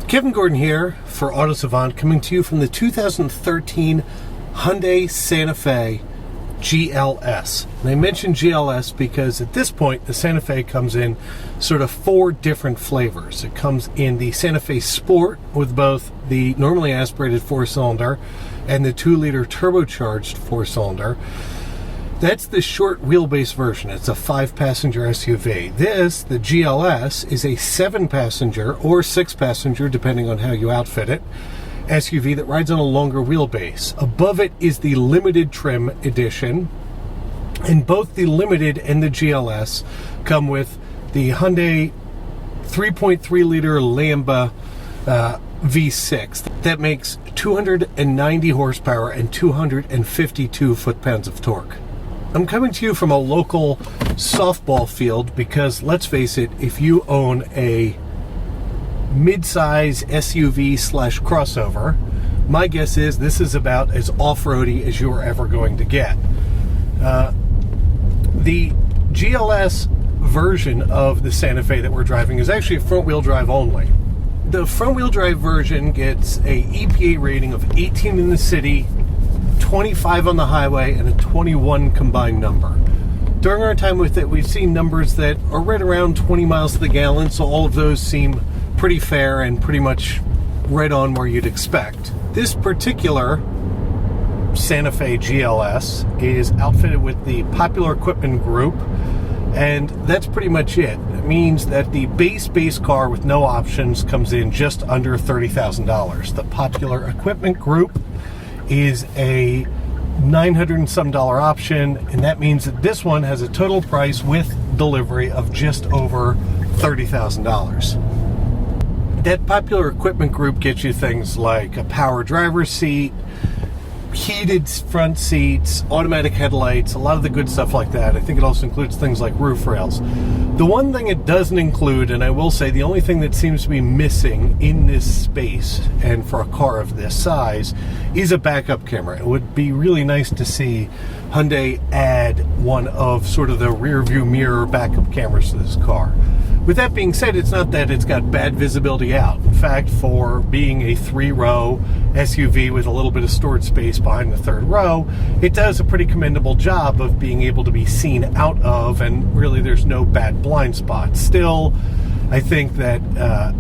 Kevin Gordon here for Autosavant, coming to you from the 2013 Hyundai Santa Fe GLS. And I mentioned GLS because at this point the Santa Fe comes in sort of four different flavors. It comes in the Santa Fe Sport with both the normally aspirated four-cylinder and the 2-liter turbocharged four-cylinder. That's the short wheelbase version. It's a 5-passenger SUV. This, the GLS, is a 7-passenger or 6-passenger, depending on how you outfit it, SUV that rides on a longer wheelbase. Above it is the limited trim edition, and both the limited and the GLS come with the Hyundai 3.3-liter Lambda V6 that makes 290 horsepower and 252 foot-pounds of torque. I'm coming to you from a local softball field because, let's face it, if you own a mid-size SUV slash crossover, my guess is this is about as off-roady as you're ever going to get. The GLS version of the Santa Fe that we're driving is actually front-wheel drive only. The front-wheel drive version gets a EPA rating of 18 in the city, 25 on the highway, and a 21 combined number. During our time with it, we've seen numbers that are right around 20 miles to the gallon, so all of those seem pretty fair and pretty much right on where you'd expect. This particular Santa Fe GLS is outfitted with the Popular Equipment Group, and that's pretty much it. It means that the base car with no options comes in just under $30,000. The Popular Equipment Group is a $900 and some option, and that means that this one has a total price with delivery of just over $30,000. That Popular Equipment Group gets you things like a power driver's seat, heated front seats, automatic headlights, a lot of the good stuff like that. I think it also includes things like roof rails. The one thing it doesn't include, and I will say the only thing that seems to be missing in this space and for a car of this size, is a backup camera. It would be really nice to see Hyundai add one of sort of the rear view mirror backup cameras to this car. With that being said, it's not that it's got bad visibility out. In fact, for being a 3-row SUV with a little bit of storage space behind the third row, it does a pretty commendable job of being able to be seen out of, and really there's no bad blind spots. Still, I think that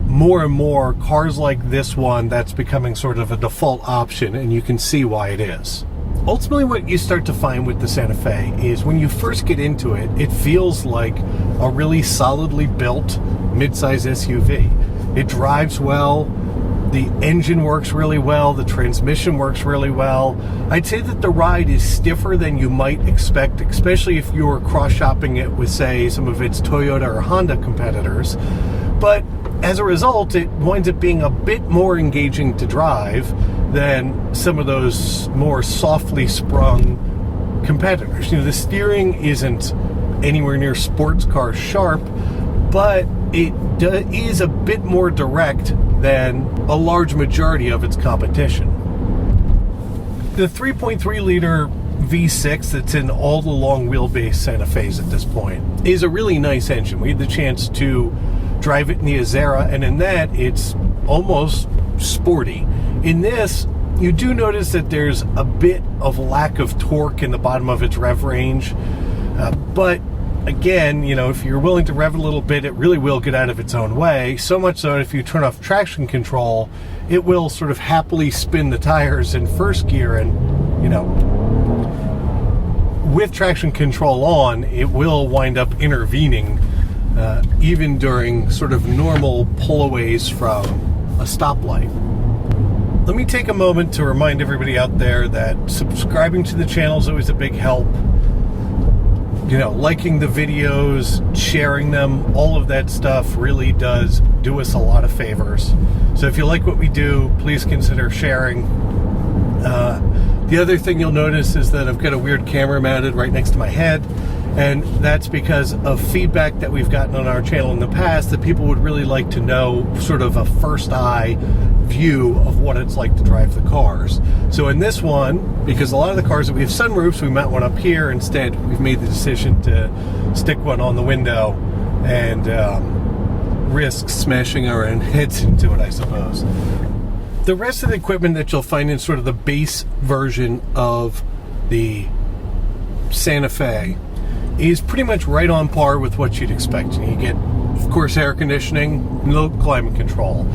more and more cars like this one, that's becoming sort of a default option, and you can see why it is. Ultimately, what you start to find with the Santa Fe is when you first get into it, it feels like a really solidly built midsize SUV. It drives well, the engine works really well, the transmission works really well. I'd say that the ride is stiffer than you might expect, especially if you're cross-shopping it with, say, some of its Toyota or Honda competitors. But as a result, it winds up being a bit more engaging to drive than some of those more softly sprung competitors. You know, the steering isn't anywhere near sports car sharp, but it is a bit more direct than a large majority of its competition. The 3.3-liter V6 that's in all the long wheelbase Santa Fe's at this point is a really nice engine. We had the chance to drive it in the Azera, and in that it's almost sporty. In this, you do notice that there's a bit of lack of torque in the bottom of its rev range, but again, you know, if you're willing to rev a little bit, it really will get out of its own way. So much so that if you turn off traction control, it will sort of happily spin the tires in first gear, and, you know, with traction control on, it will wind up intervening even during sort of normal pullaways from a stoplight. Let me take a moment to remind everybody out there that subscribing to the channel is always a big help. You know, liking the videos, sharing them, all of that stuff really does do us a lot of favors. So if you like what we do, please consider sharing. The other thing you'll notice is that I've got a weird camera mounted right next to my head, and that's because of feedback that we've gotten on our channel in the past that people would really like to know sort of a first eye view of what it's like to drive the cars. So in this one, because a lot of the cars that we have sunroofs, we mount one up here. Instead, we've made the decision to stick one on the window and risk smashing our own heads into it, I suppose. The rest of the equipment that you'll find in sort of the base version of the Santa Fe is pretty much right on par with what you'd expect. You get, of course, air conditioning, no climate control.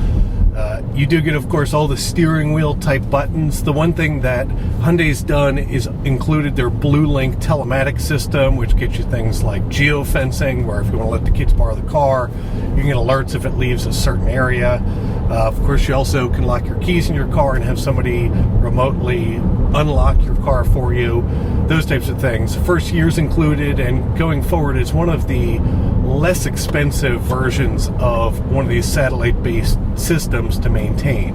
You do get, of course, all the steering wheel type buttons. The one thing that Hyundai's done is included their Blue Link telematics system, which gets you things like geofencing, where if you want to let the kids borrow the car, you can get alerts if it leaves a certain area. Of course, you also can lock your keys in your car and have somebody remotely unlock your car for you. Those types of things. First year's included, and going forward, it's one of the less expensive versions of one of these satellite-based systems to maintain.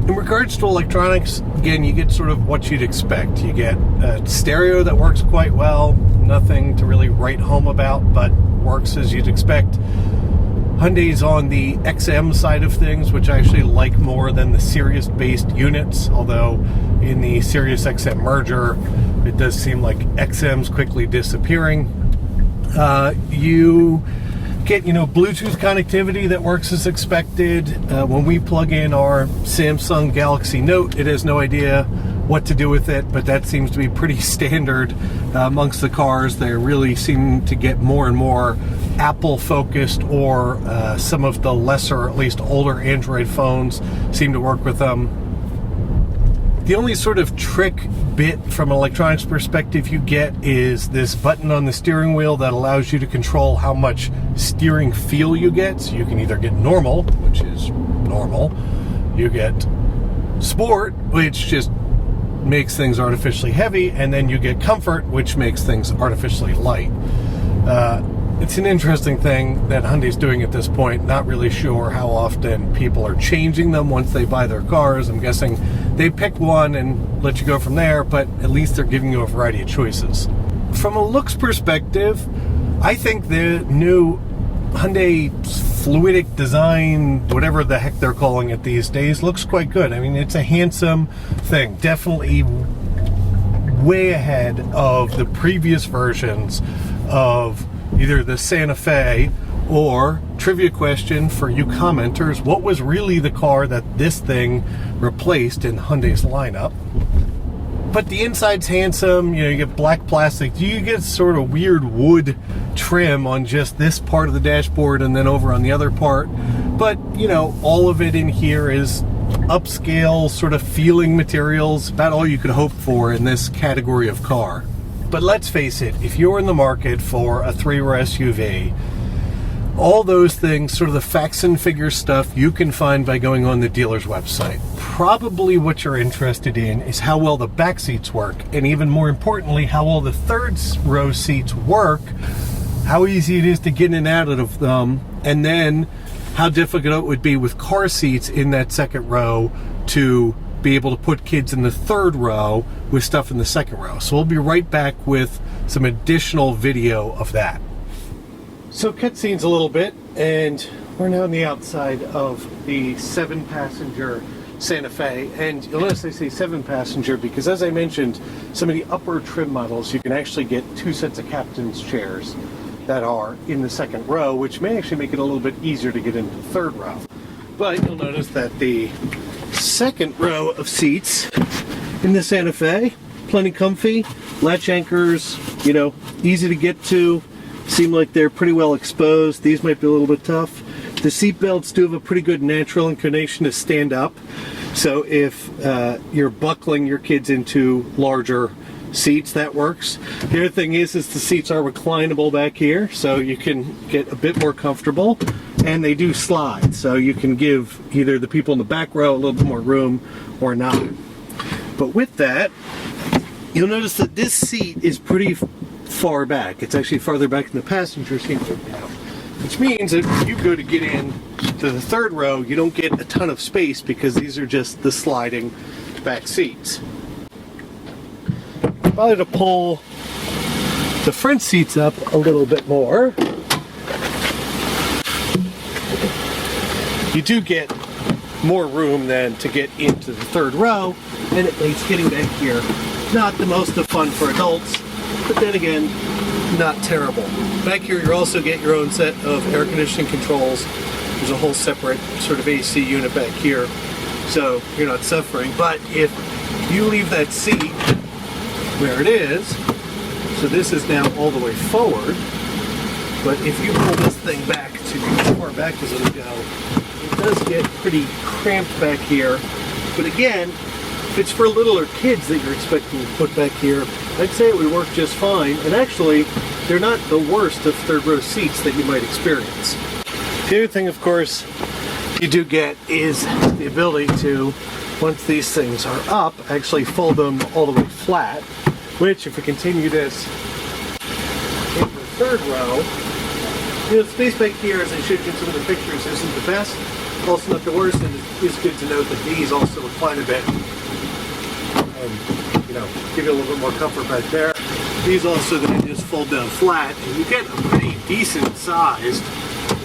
In regards to electronics, again, you get sort of what you'd expect. You get a stereo that works quite well, nothing to really write home about, but works as you'd expect. Hyundai's on the XM side of things, which I actually like more than the Sirius-based units, although in the Sirius-XM merger, it does seem like XM's quickly disappearing. You get, Bluetooth connectivity that works as expected. When we plug in our Samsung Galaxy Note, it has no idea what to do with it, but that seems to be pretty standard amongst the cars. They really seem to get more and more Apple focused, or some of the lesser, at least older Android phones seem to work with them. The only sort of trick bit from an electronics perspective you get is this button on the steering wheel that allows you to control how much steering feel you get. So you can either get normal, which is normal, you get sport, which just makes things artificially heavy, and then you get comfort, which makes things artificially light. It's an interesting thing that Hyundai's doing at this point. Not really sure how often people are changing them once they buy their cars. I'm guessing they pick one and let you go from there, but at least they're giving you a variety of choices. From a looks perspective, I think the new Hyundai fluidic design, whatever the heck they're calling it these days, looks quite good. I mean, it's a handsome thing. Definitely way ahead of the previous versions of either the Santa Fe, or, trivia question for you commenters, what was really the car that this thing replaced in Hyundai's lineup? But the inside's handsome. You get black plastic. You get sort of weird wood trim on just this part of the dashboard and then over on the other part. But, all of it in here is upscale sort of feeling materials, about all you could hope for in this category of car. But let's face it, if you're in the market for a 3-row SUV, all those things, sort of the facts and figures stuff, you can find by going on the dealer's website. Probably what you're interested in is how well the back seats work, and even more importantly, how well the third-row seats work, how easy it is to get in and out of them, and then how difficult it would be with car seats in that second row to be able to put kids in the third row with stuff in the second row. So we'll be right back with some additional video of that. So cutscenes a little bit, and we're now on the outside of the 7-passenger Santa Fe. And you'll notice I say 7-passenger because, as I mentioned, some of the upper trim models, you can actually get 2 sets of captain's chairs that are in the second row, which may actually make it a little bit easier to get into the third row. But you'll notice that the second row of seats in the Santa Fe, plenty comfy, latch anchors, easy to get to, seem like they're pretty well exposed. These might be a little bit tough. The seat belts do have a pretty good natural inclination to stand up, so if you're buckling your kids into larger seats, that works. The other thing is the seats are reclinable back here, so you can get a bit more comfortable. And they do slide, so you can give either the people in the back row a little bit more room or not. But with that, you'll notice that this seat is pretty far back. It's actually farther back than the passenger seat right now, which means that if you go to get in to the third row, you don't get a ton of space because these are just the sliding back seats. If I were to pull the front seats up a little bit more, you do get more room than to get into the third row, and it makes getting back here not the most of fun for adults, but then again, not terrible. Back here, you also get your own set of air conditioning controls. There's a whole separate sort of AC unit back here, so you're not suffering. But if you leave that seat where it is, so this is now all the way forward, but if you pull this thing back to as far back as it'll go, it does get pretty cramped back here. But again, if it's for littler kids that you're expecting to put back here, I'd say it would work just fine. And actually, they're not the worst of third row seats that you might experience. The other thing, of course, you do get is the ability to, once these things are up, actually fold them all the way flat, which if we continue this in the third row, the space back here, as I showed you in some of the pictures, isn't the best. Also not the worst, and it's good to note that these also recline a bit and, give you a little bit more comfort back there. These also then just fold down flat, and you get a pretty decent sized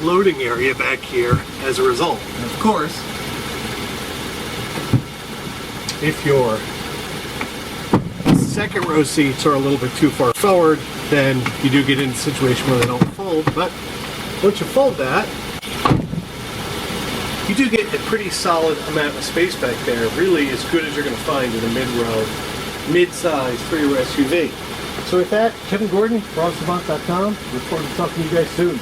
loading area back here as a result. And of course, if your second row seats are a little bit too far forward, then you do get into a situation where they don't fold. But once you fold that, you do get a pretty solid amount of space back there, really as good as you're going to find in a mid-row, mid-size 3-row SUV. So with that, Kevin Gordon, Autosavant.com. Look forward to talking to you guys soon.